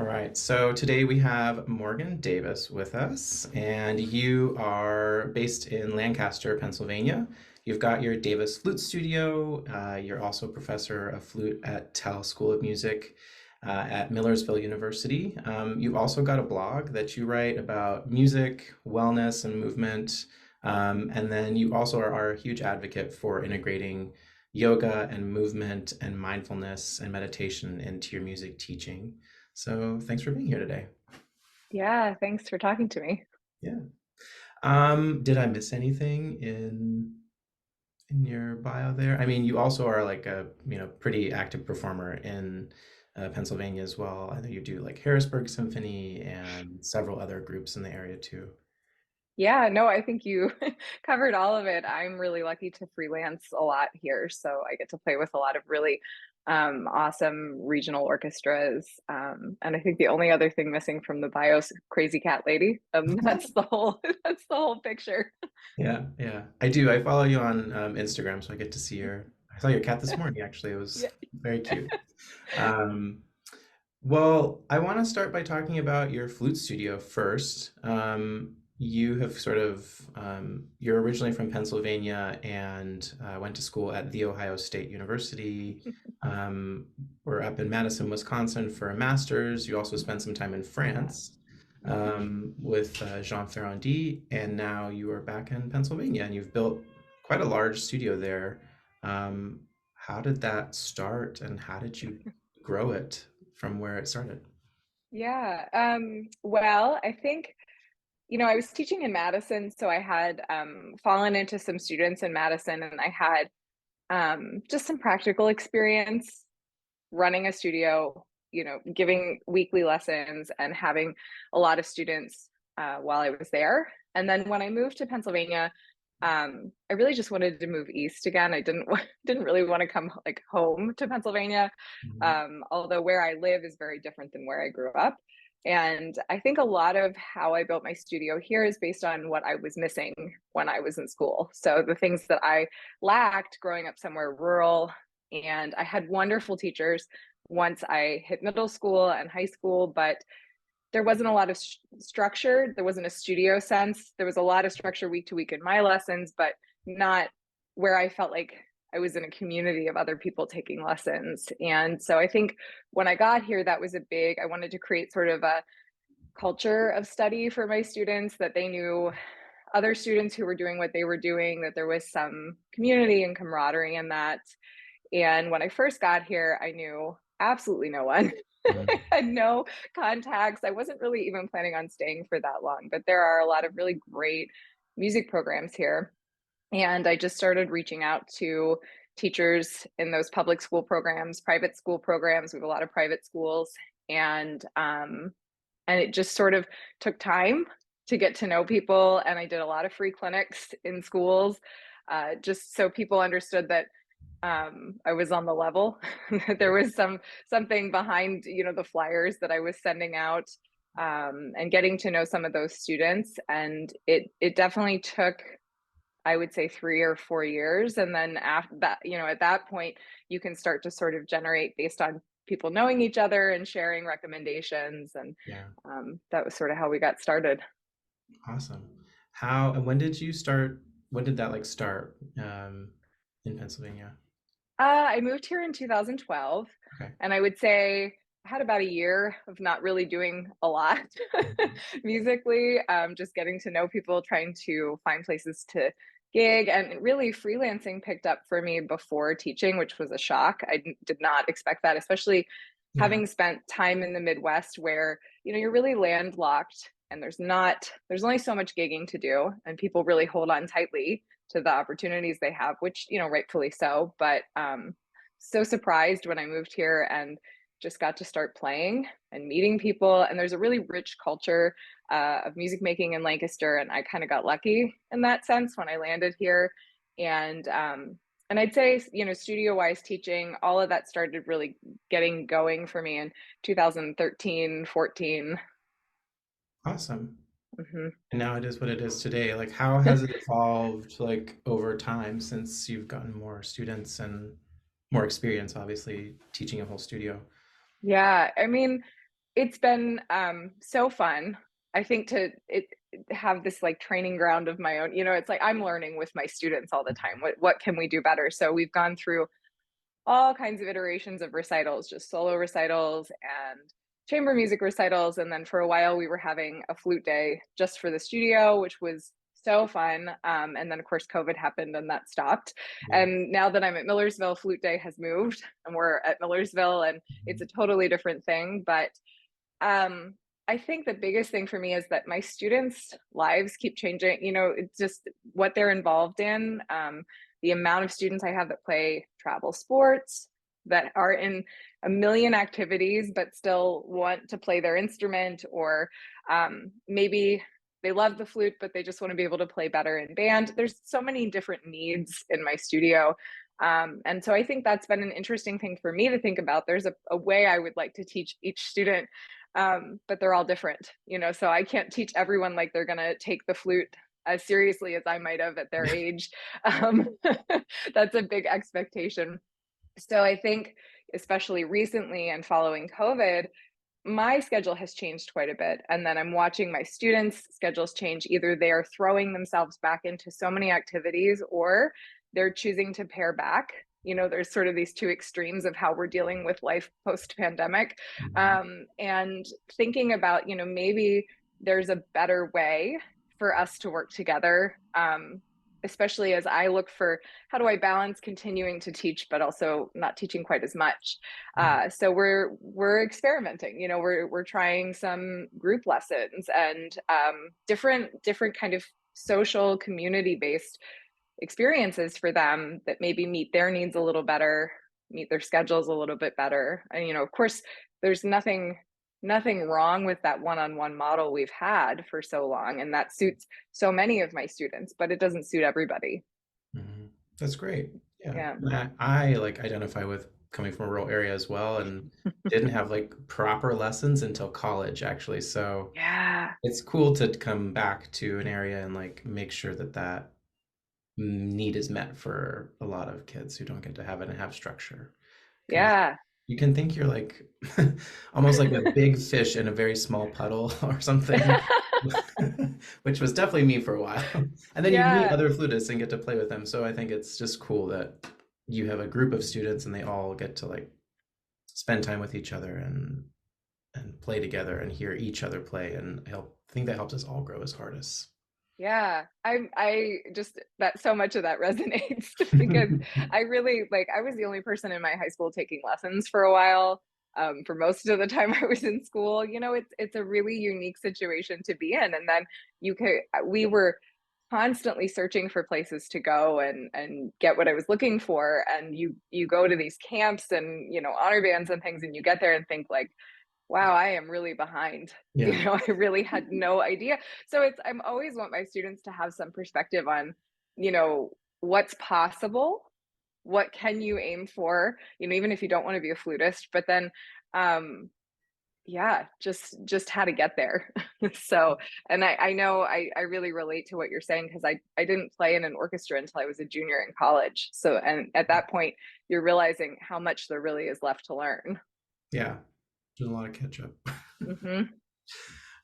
right, so today we have Morgann Davis with us, and you are based in Lancaster, Pennsylvania. You've got your Davis Flute Studio. You're also a professor of flute at Tell School of Music at Millersville University. You've also got a blog that you write about music, wellness, and movement. And then you also are a huge advocate for integrating yoga and movement and mindfulness and meditation into your music teaching. So thanks for being here today. Yeah, thanks for talking to me. Yeah. Did I miss anything in your bio there? I mean, you also are like a, pretty active performer in Pennsylvania as well. I know you do like Harrisburg Symphony and several other groups in the area too. Yeah, no, I think you covered all of it. I'm really lucky to freelance a lot here, so I get to play with a lot of really awesome regional orchestras. And I think the only other thing missing from the bio is Crazy Cat Lady. That's the whole that's the whole picture. Yeah, yeah. I do. I follow you on Instagram, so I get to see I saw your cat this morning, actually. It was Yeah. very cute. Um, Well, I want to start by talking about your flute studio first. You have you're originally from Pennsylvania and went to school at The Ohio State University. We're up in Madison, Wisconsin for a master's. You also spent some time in Yeah. France Mhm. with Jean Ferrandi, and now you are back in Pennsylvania and you've built quite a large studio there. Um, how did that start and how did you grow it from where it started? Yeah. Well, I think, I was teaching in Madison, so I had fallen into some students in Madison, and I had just some practical experience running a studio, giving weekly lessons and having a lot of students while I was there. And then when I moved to Pennsylvania, I really just wanted to move east again. I didn't really want to come like home to Pennsylvania, Mhm. although where I live is very different than where I grew up. And I think a lot of how I built my studio here is based on what I was missing when I was in school. So the things that I lacked growing up somewhere rural, and I had wonderful teachers once I hit middle school and high school, but there wasn't a lot of structure. There wasn't a studio sense. There was a lot of structure week to week in my lessons, but not where I felt like I was in a community of other people taking lessons. And so I think when I got here, that was I wanted to create sort of a culture of study for my students, that they knew other students who were doing what they were doing, that there was some community and camaraderie in that. And when I first got here, I knew absolutely no one. I Mhm. had no contacts. I wasn't really even planning on staying for that long, but there are a lot of really great music programs here. And I just started reaching out to teachers in those public school programs, private school programs. We have a lot of private schools, and and it just sort of took time to get to know people. And I did a lot of free clinics in schools, just so people understood that I was on the level. There was something behind, the flyers that I was sending out, and getting to know some of those students. And it definitely took, I would say, 3 or 4 years. And then after that, at that point, you can start to sort of generate based on people knowing each other and sharing recommendations. And Yeah, that was sort of how we got started. awesome. How and when did you start? When did that like start in Pennsylvania? I moved here in 2012, Okay. and I would say I had about a year of not really doing a lot Mhm. musically, just getting to know people, trying to find places to gig, and really freelancing picked up for me before teaching, which was a shock. Did not expect that, especially Yeah. having spent time in the Midwest where, you're really landlocked and there's only so much gigging to do, and people really hold on tightly to the opportunities they have, which, rightfully so. But so surprised when I moved here and just got to start playing and meeting people. And there's a really rich culture of music making in Lancaster, and I kind of got lucky in that sense when I landed here. And I'd say, studio wise teaching, all of that started really getting going for me in 2013, 14. Awesome. Mhm. And now it is what it is today. Like, how has it evolved like over time since you've gotten more students and more experience, obviously, teaching a whole studio? Yeah, I mean, It's been so fun. I think to have this like training ground of my own. It's like I'm learning with my students all the time. What can we do better? So we've gone through all kinds of iterations of recitals, just solo recitals and chamber music recitals. And then for a while, we were having a flute day just for the studio, which was so fun. And then, of course, COVID happened and that stopped. Yeah. And now that I'm at Millersville, Flute Day has moved and we're at Millersville and it's a totally different thing. But I think the biggest thing for me is that my students' lives keep changing. It's just what they're involved in. The amount of students I have that play travel sports, that are in a million activities, but still want to play their instrument, or maybe they love the flute, but they just want to be able to play better in band. There's so many different needs in my studio. And so I think that's been an interesting thing for me to think about. There's a way I would like to teach each student, but they're all different, so I can't teach everyone like they're going to take the flute as seriously as I might have at their age. That's a big expectation. So I think, especially recently and following COVID, my schedule has changed quite a bit. And then I'm watching my students' schedules change. Either they are throwing themselves back into so many activities or they're choosing to pare back. There's sort of these two extremes of how we're dealing with life post-pandemic. Mhm. And thinking about, maybe there's a better way for us to work together, especially as I look for how do I balance continuing to teach, but also not teaching quite as much. Yeah. So we're experimenting. We're trying some group lessons and different kind of social community based experiences for them that maybe meet their needs a little better, meet their schedules a little bit better. And of course, there's nothing wrong with that one-on-one model we've had for so long, and that suits so many of my students, but it doesn't suit everybody. Mhm. That's great. Yeah. Yeah. And I like identify with coming from a rural area as well and didn't have like proper lessons until college actually. So Yeah. it's cool to come back to an area and like make sure that that need is met for a lot of kids who don't get to have it and have structure. Because Yeah. you can think you're like almost like a big fish in a very small puddle or something, which was definitely me for a while. And then you meet Yeah. other flutists and get to play with them. So I think it's just cool that you have a group of students and they all get to like spend time with each other and play together and hear each other play. And I think that helps us all grow as artists. Yeah. I just that so much of that resonates because I really I was the only person in my high school taking lessons for a while. For most of the time I was in school, it's a really unique situation to be in. And then we were constantly searching for places to go and get what I was looking for. And you go to these camps and honor bands and things, and you get there and think like, wow, I am really behind. Yeah. I really had no idea. So I'm always want my students to have some perspective on, what's possible, what can you aim for, even if you don't want to be a flutist, but then yeah, just how to get there. So, and I know I really relate to what you're saying because I didn't play in an orchestra until I was a junior in college. So, and at that point, you're realizing how much there really is left to learn. Yeah. Doing a lot of catch up. Hmm.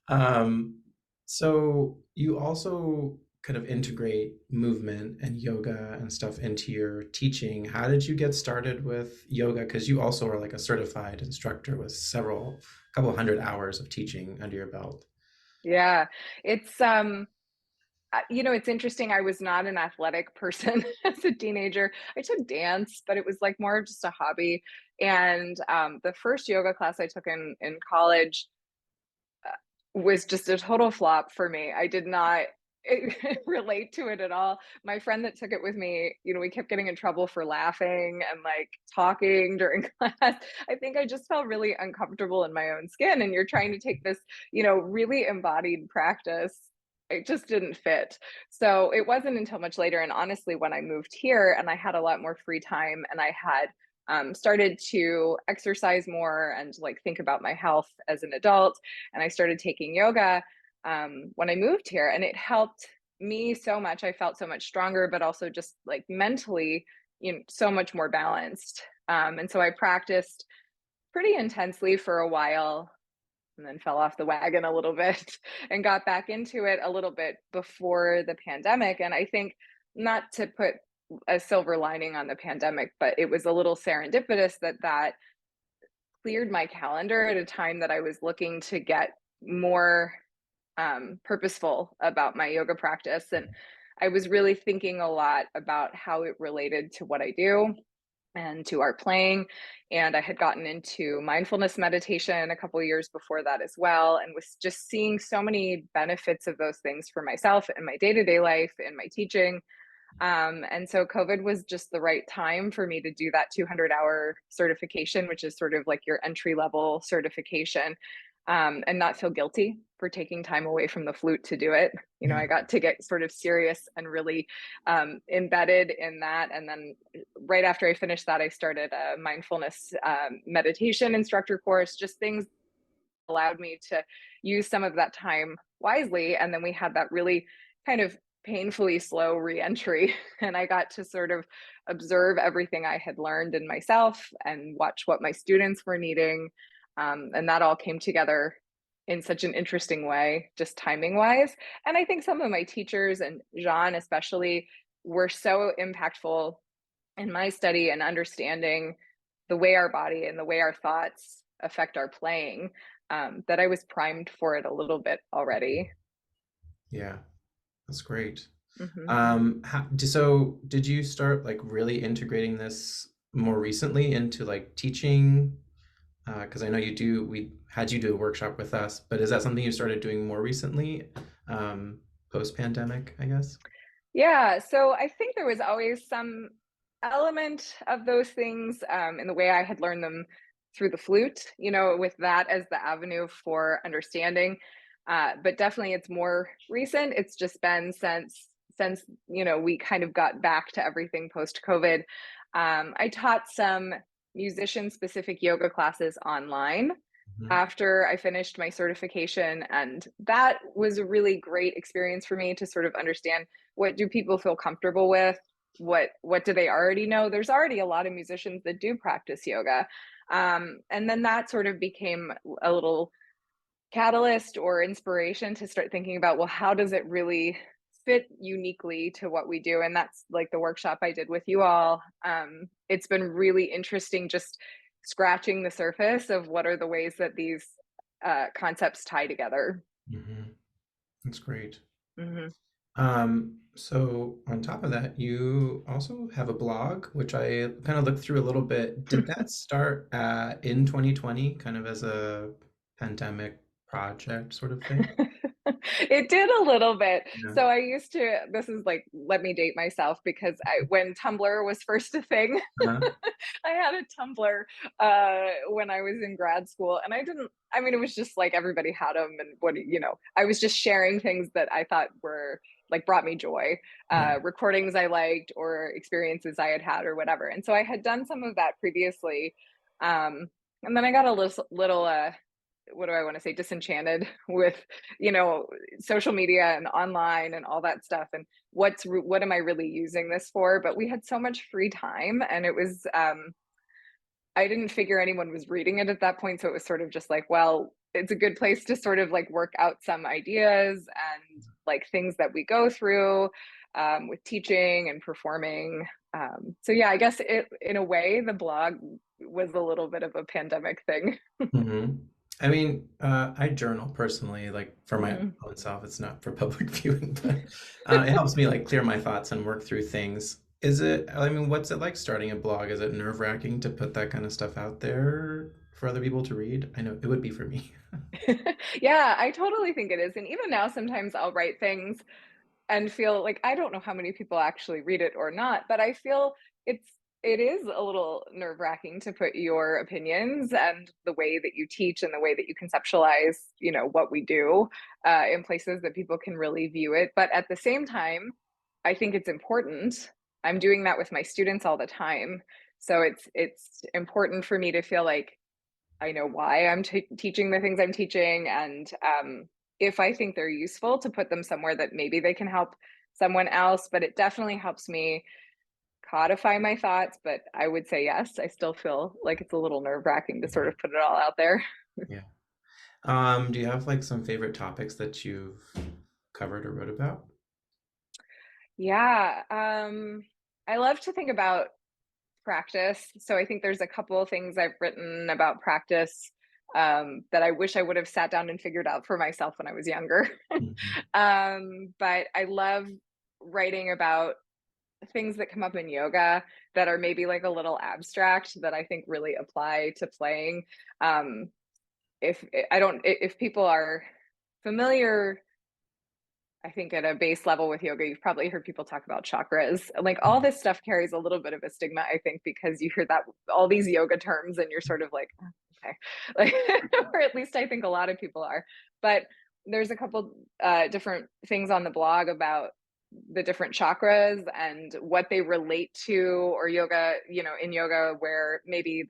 Um, so you also kind of integrate movement and yoga and stuff into your teaching. How did you get started with yoga? Because you also are like a certified instructor with couple hundred hours of teaching under your belt. Yeah, it's it's interesting. I was not an athletic person as a teenager. I took dance, but it was like more of just a hobby. And the first yoga class I took in college was just a total flop for me. I did not relate to it at all. My friend that took it with me, we kept getting in trouble for laughing and like talking during class. I think I just felt really uncomfortable in my own skin. And you're trying to take this, really embodied practice. It just didn't fit. So it wasn't until much later. And honestly, when I moved here and I had a lot more free time and I had started to exercise more and like think about my health as an adult, and I started taking yoga when I moved here, and it helped me so much. I felt so much stronger, but also just like mentally, so much more balanced. And so I practiced pretty intensely for a while. and then fell off the wagon a little bit and got back into it a little bit before the pandemic. And I think, not to put a silver lining on the pandemic, but it was a little serendipitous that that cleared my calendar at a time that I was looking to get more purposeful about my yoga practice. And I was really thinking a lot about how it related to what I do and to our playing. And I had gotten into mindfulness meditation a couple of years before that as well, and was just seeing so many benefits of those things for myself and my day-to-day life and my teaching. And so COVID was just the right time for me to do that 200-hour certification, which is sort of like your entry level certification, and not feel guilty for taking time away from the flute to do it. You know, Yeah. I got to get sort of serious and really embedded in that. And then right after I finished that, I started a mindfulness meditation instructor course, just things allowed me to use some of that time wisely. And then we had that really kind of painfully slow reentry. And I got to sort of observe everything I had learned in myself and watch what my students were needing. And that all came together in such an interesting way, just timing wise. And I think some of my teachers, and Jean especially, were so impactful in my study and understanding the way our body and the way our thoughts affect our playing, that I was primed for it a little bit already. Yeah, that's great. Hmm. So did you start like really integrating this more recently into like teaching? Because I know we had you do a workshop with us, but is that something you started doing more recently, post-pandemic, I guess? Yeah, so I think there was always some element of those things in the way I had learned them through the flute, you know, with that as the avenue for understanding. But definitely it's more recent. It's just been since you know, we kind of got back to everything post COVID. I taught some musician specific yoga classes online Mhm. after I finished my certification. And that was a really great experience for me to sort of understand, what do people feel comfortable with? What do they already know? There's already a lot of musicians that do practice yoga. And then that sort of became a little catalyst or inspiration to start thinking about, well, how does it really fit uniquely to what we do? And that's like the workshop I did with you all. It's been really interesting just scratching the surface of what are the ways that these concepts tie together. Mhm. That's great. Hmm. So on top of that, you also have a blog, which I kind of looked through a little bit. Did that start in 2020, kind of as a pandemic project sort of thing? It did a little bit. Yeah. So I used to, this is like, let me date myself, because when Tumblr was first a thing, Uh-huh. I had a Tumblr when I was in grad school, and I mean, it was just like everybody had them, and you know, I was just sharing things that I thought were like brought me joy, Yeah. recordings I liked or experiences I had had or whatever. And so I had done some of that previously. And then I got a little what do I want to say, disenchanted with, you know, social media and online and all that stuff, and what am I really using this for? But we had so much free time, and it was I didn't figure anyone was reading it at that point, so it was sort of just like, well, it's a good place to sort of like work out some ideas and like things that we go through with teaching and performing. So yeah, I guess in a way the blog was a little bit of a pandemic thing. Hmm. I mean, I journal personally, like for my Mhm. own self. It's not for public viewing, but it helps me like clear my thoughts and work through things. I mean, what's it like starting a blog? Is it nerve-wracking to put that kind of stuff out there for other people to read? I know it would be for me. Yeah, I totally think it is. And even now, sometimes I'll write things and feel like I don't know how many people actually read it or not, but I feel it is a little nerve-wracking to put your opinions and the way that you teach and the way that you conceptualize, you know, what we do in places that people can really view it. But at the same time, I think it's important. I'm doing that with my students all the time. So it's important for me to feel like I know why I'm teaching the things I'm teaching, and if I think they're useful, to put them somewhere that maybe they can help someone else. But it definitely helps me codify my thoughts. But I would say yes, I still feel like it's a little nerve wracking to sort Yeah, of put it all out there. yeah. Do you have like some favorite topics that you've covered or wrote about? Yeah, I love to think about practice. So I think there's a couple of things I've written about practice that I wish I would have sat down and figured out for myself when I was younger. Mhm. But I love writing about things that come up in yoga that are maybe like a little abstract that I think really apply to playing. Um, if people are familiar, I think at a base level with yoga, you've probably heard people talk about chakras. Like all this stuff carries a little bit of a stigma, I think, because you hear that all these yoga terms and you're sort of like, "Oh, okay," like, or at least I think a lot of people are. But there's a couple different things on the blog about the different chakras and what they relate to, or yoga, in yoga, where maybe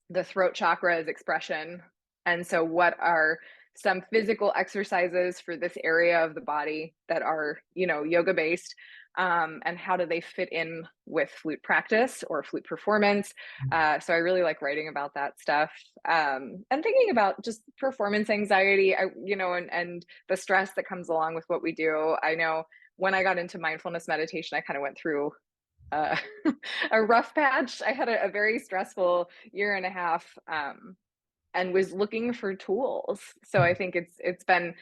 the throat chakra is expression. And so, what are some physical exercises for this area of the body that are, yoga based? And how do they fit in with flute practice or flute performance? So, I really like writing about that stuff and thinking about just performance anxiety, and the stress that comes along with what we do. I know when I got into mindfulness meditation, I kind of went through uh, a rough patch. I had a very stressful year and a half, and was looking for tools. So I think it's been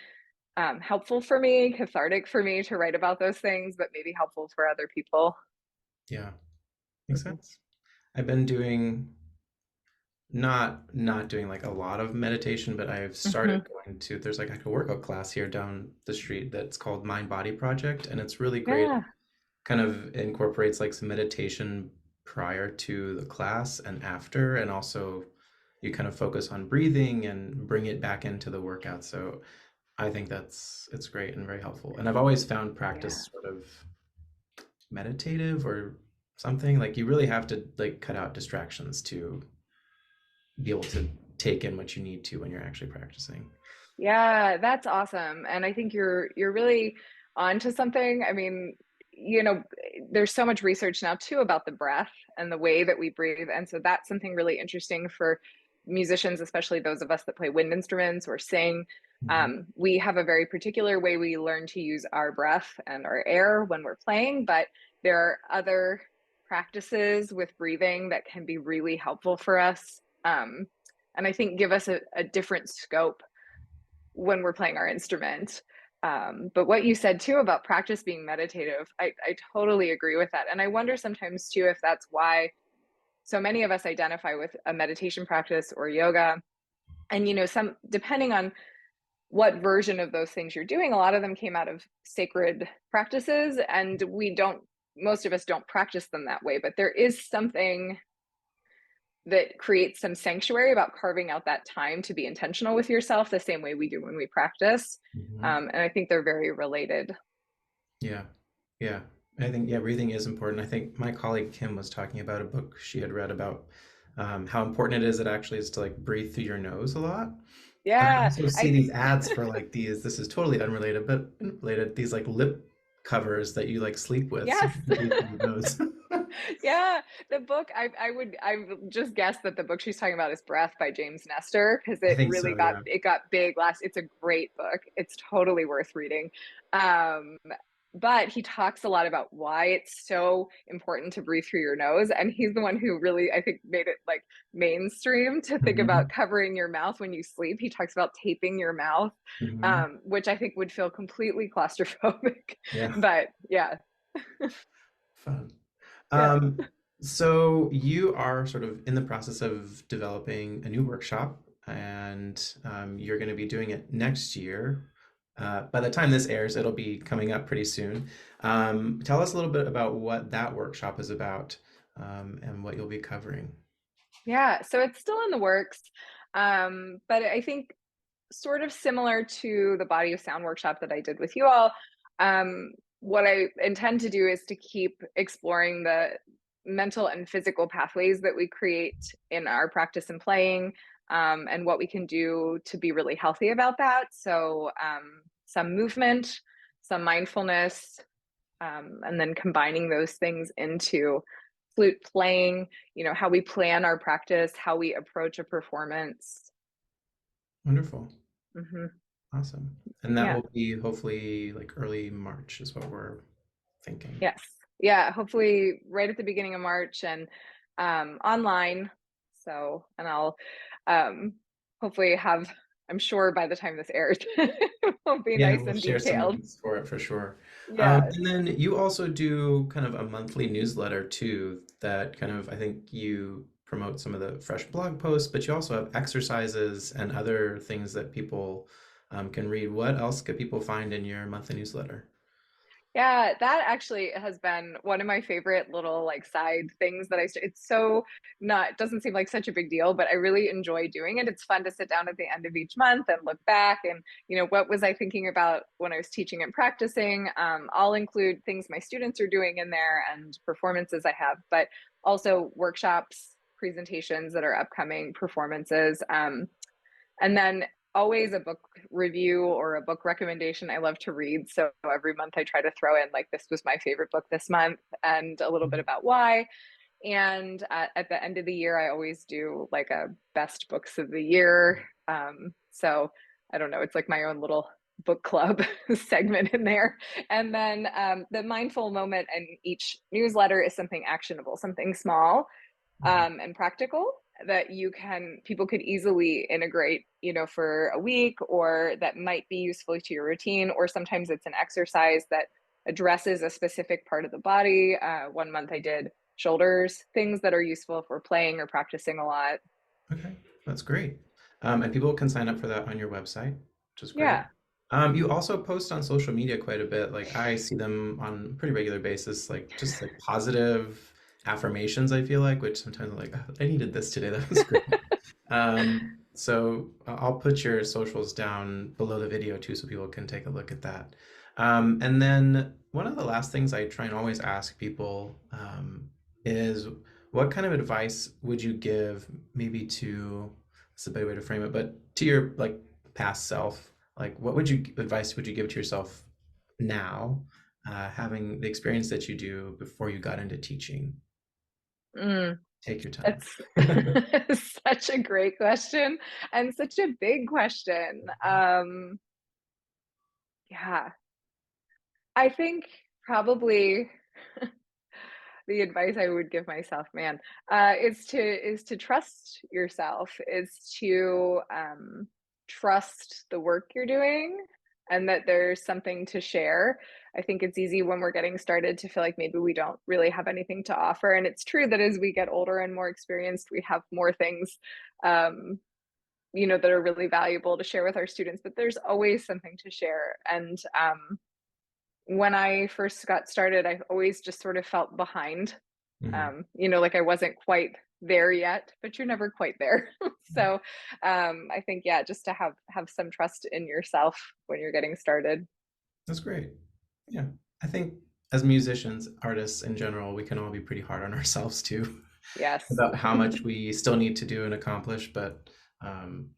helpful for me, cathartic for me to write about those things, but maybe helpful for other people. Yeah, makes sense. I've been doing not doing like a lot of meditation, but I've started Hmm. going to there's like a workout class here down the street that's called Mind Body Project, and it's really great. Yeah, Kind of incorporates like some meditation prior to the class and after, and also you kind of focus on breathing and bring it back into the workout. So I think it's great and very helpful. And I've always found yeah. practice sort of meditative or something. Like you really have to like cut out distractions to be able to take in what you need to when you're actually practicing. Yeah, that's awesome. And I think you're really onto something. I mean, there's so much research now too about the breath and the way that we breathe. And so that's something really interesting for musicians, especially those of us that play wind instruments or sing. Mhm. We have a very particular way we learn to use our breath and our air when we're playing, but there are other practices with breathing that can be really helpful for us. And I think give us a different scope when we're playing our instrument. But what you said too about practice being meditative, I totally agree with that. And I wonder sometimes too if that's why so many of us identify with a meditation practice or yoga. And, some depending on what version of those things you're doing, a lot of them came out of sacred practices, and most of us don't practice them that way. But there is something that creates some sanctuary about carving out that time to be intentional with yourself the same way we do when we practice. Mhm. And I think they're very related. Yeah. Yeah. I think, yeah, breathing is important. I think my colleague Kim was talking about a book she had read about how important it is, it actually is to like breathe through your nose a lot. And I Yeah, also see I these ads for like this is totally unrelated, but related, these like lip covers that you like sleep with so yes. you can breathe through your nose. Yeah, the book I would just guess that the book she's talking about is Breath by James Nestor, because I it think really so, got yeah. it got big last. It's a great book. It's totally worth reading. Um, but he talks a lot about why it's so important to breathe through your nose, and he's the one who really, I think, made it like mainstream to think about Hmm. covering your mouth when you sleep. He talks about taping your mouth, Hmm. which I think would feel completely claustrophobic. Yeah, But yeah, fun. yeah. Um, so you are sort of in the process of developing a new workshop, and you're going to be doing it next year. By the time this airs, it'll be coming up pretty soon. Tell us a little bit about what that workshop is about, and what you'll be covering. Yeah, so it's still in the works. But I think sort of similar to the body of sound workshop that I did with you all, what I intend to do is to keep exploring the mental and physical pathways that we create in our practice and playing, and what we can do to be really healthy about that. So, some movement, some mindfulness, and then combining those things into flute playing, how we plan our practice, how we approach a performance. Wonderful. Hmm. Awesome. And that Yeah. will be hopefully like early March is what we're thinking. Yes. Yeah. Hopefully, right at the beginning of March and online. So, and I'll um, hopefully have. I'm sure by the time this airs, it will be Yeah, nice we'll and share some detailed. links for it for sure. Yes. And then you also do kind of a monthly newsletter too, that kind of, I think you promote some of the fresh blog posts, but you also have exercises and other things that people can read. What else could people find in your monthly newsletter? Yeah, that actually has been one of my favorite little like side things that it's so not doesn't seem like such a big deal, but I really enjoy doing it. It's fun to sit down at the end of each month and look back and, what was I thinking about when I was teaching and practicing. I'll include things my students are doing in there and performances I have, but also workshops, presentations that are upcoming, performances. And then always a book review or a book recommendation I love to read. So every month I try to throw in, like, this was my favorite book this month and a little bit about why. And at the end of the year, I always do like a best books of the year. So I don't know, it's like my own little book club segment in there. And then the mindful moment in each newsletter is something actionable, something small Mhm. and practical that people could easily integrate, for a week, or that might be useful to your routine. Or sometimes it's an exercise that addresses a specific part of the body. One month I did shoulders, things that are useful if we're playing or practicing a lot. Okay, that's great. And people can sign up for that on your website, which is great. Yeah. You also post on social media quite a bit. Like I see them on a pretty regular basis, like just like positive affirmations, I feel like, which sometimes I'm like, "Oh, I needed this today. That was great." So I'll put your socials down below the video too, so people can take a look at that. And then one of the last things I try and always ask people is what kind of advice would you give maybe to, it's a better way to frame it, but to your like past self? Like what would you advice would you give to yourself now, having the experience that you do before you got into teaching? Mm, Take your time. that's such a great question and such a big question. Yeah, I think probably the advice I would give myself, man, is to trust yourself, is to trust the work you're doing, and that there's something to share. I think it's easy when we're getting started to feel like maybe we don't really have anything to offer, and it's true that as we get older and more experienced, we have more things. Um, that are really valuable to share with our students, but there's always something to share. And when I first got started, I always just sort of felt behind. Mhm. Like I wasn't quite there yet, but you're never quite there. So I think, yeah, just to have some trust in yourself when you're getting started. That's great. Yeah. I think as musicians, artists in general, we can all be pretty hard on ourselves too Yes. about how much we still need to do and accomplish. But um,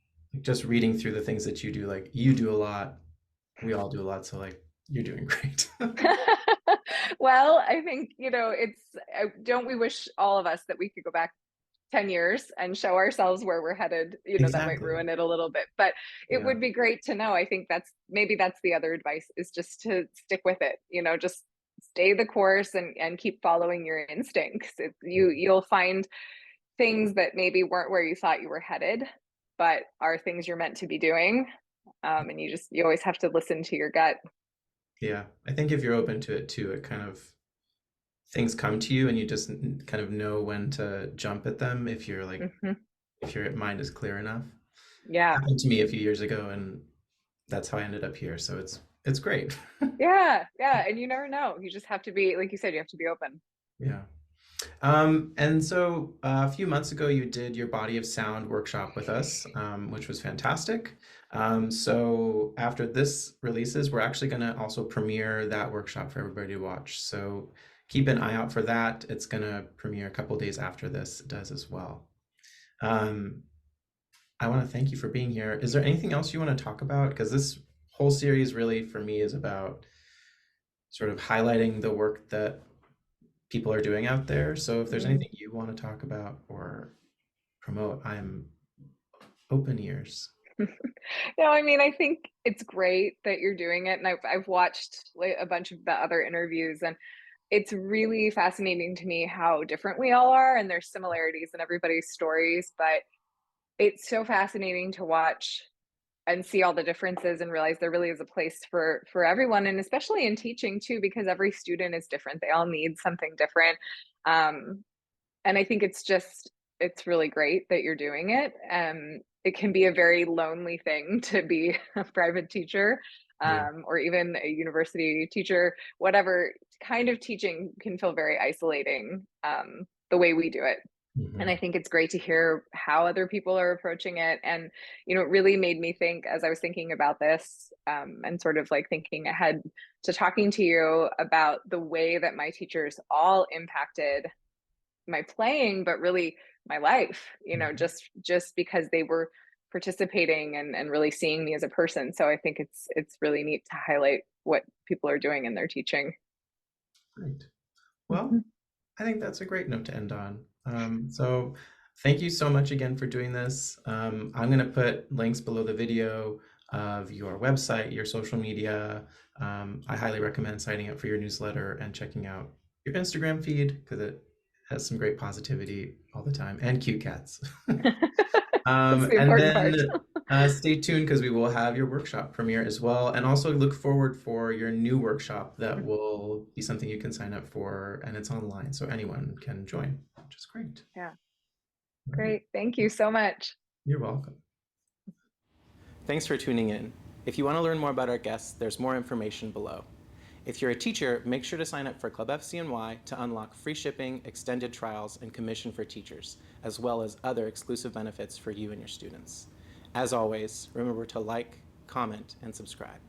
just reading through the things that you do, like you do a lot, we all do a lot. So like you're doing great. Well, I think, don't we wish all of us that we could go back 10 years and show ourselves where we're headed? That might Exactly. ruin it a little bit, but it Yeah. would be great to know. I think that's the other advice, is just to stick with it, just stay the course and keep following your instincts. You'll find things that maybe weren't where you thought you were headed, but are things you're meant to be doing. And you always have to listen to your gut. Yeah. I think if you're open to it too, it kind of things come to you and you just kind of know when to jump at them if you're like Hmm. if your mind is clear enough. Yeah. Happened to me a few years ago and that's how I ended up here. So it's great. Yeah. Yeah. And you never know. You just have to be, like you said, you have to be open. Yeah. And so a few months ago, you did your Body of Sound workshop with us, which was fantastic. So after this releases, we're actually going to also premiere that workshop for everybody to watch. So keep an eye out for that. It's going to premiere a couple days after this does as well. Um, I want to thank you for being here. Is there anything else you want to talk about? Because this whole series really, for me, is about sort of highlighting the work that people are doing out there. So if there's Mm. anything you want to talk about or promote, I'm open ears. No, I mean, I think it's great that you're doing it, and I've watched, like, a bunch of the other interviews, and it's really fascinating to me how different we all are, and there's similarities in everybody's stories, but it's so fascinating to watch and see all the differences and realize there really is a place for everyone, and especially in teaching too, because every student is different. They all need something different. Um, and I think it's really great that you're doing it. It can be a very lonely thing to be a private teacher, Yeah. or even a university teacher. Whatever kind of teaching can feel very isolating, the way we do it. And I Hmm. think it's great to hear how other people are approaching it. And, it really made me think as I was thinking about this, and sort of like thinking ahead to talking to you about the way that my teachers all impacted my playing, but really my life, Hmm. just because they were participating and really seeing me as a person. So I think it's really neat to highlight what people are doing in their teaching. Great. Well, Mhm. I think that's a great note to end on. So thank you so much again for doing this. I'm going to put links below the video of your website, your social media. I highly recommend signing up for your newsletter and checking out your Instagram feed because it has some great positivity all the time and cute cats. That's the And important then part. stay tuned because we will have your workshop premiere as well. And also look forward for your new workshop that will be something you can sign up for, and it's online, so anyone can join, which is great. Yeah. All right. Great. Thank you so much. You're welcome. Thanks for tuning in. If you want to learn more about our guests, there's more information below. If you're a teacher, make sure to sign up for Club FCNY to unlock free shipping, extended trials, and commission for teachers, as well as other exclusive benefits for you and your students. As always, remember to like, comment, and subscribe.